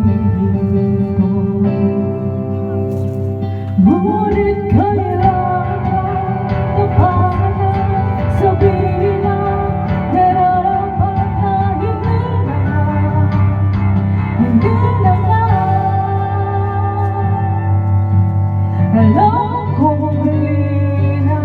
pag-ibig ko. Ngunit kailangan na para sabihin na nararamdaman na hindi na nga. Alam kong mali na,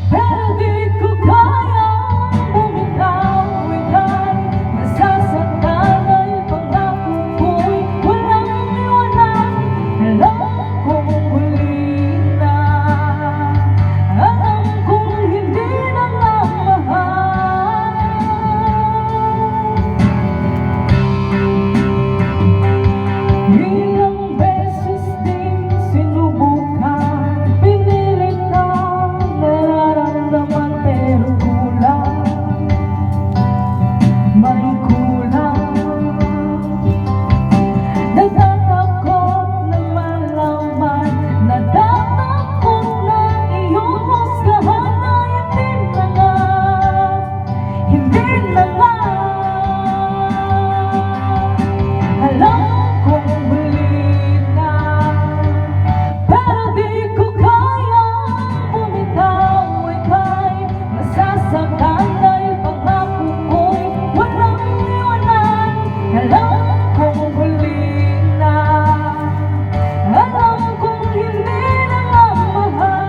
pero di ko kayang bumitaw. Ika'y nasasaktan dahil pangako ko'y walang iwanan. Alam kong mali na, alam kong hindi na nga mahal. Ilang beses din sinubukan, pinilit na nararamdaman pero kulang, may kulang. Natatakot na malaman, natatakot na iyong husgahan na hindi na nga. Alam kong mali na, pero di ko kayang bumitaw. Ika'y masasaktan dahil pangako ko'y walang iwanan. Alam kong mali na, alam kong hindi na nga mahal.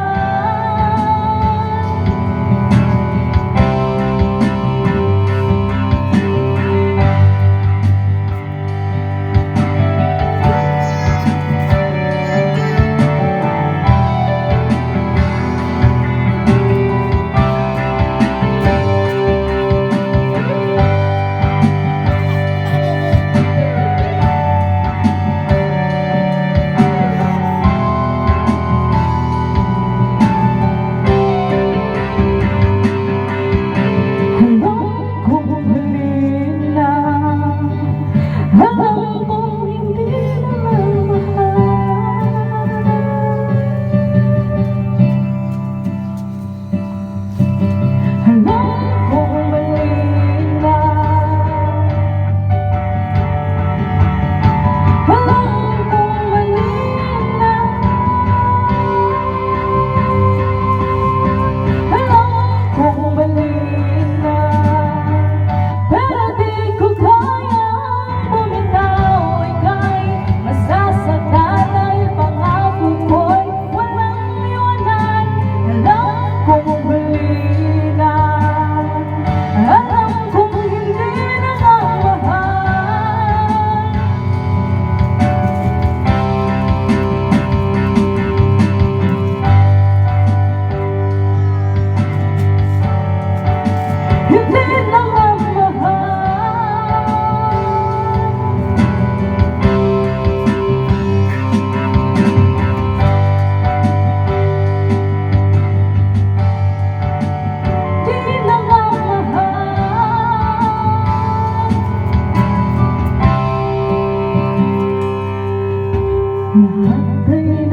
Lahat ay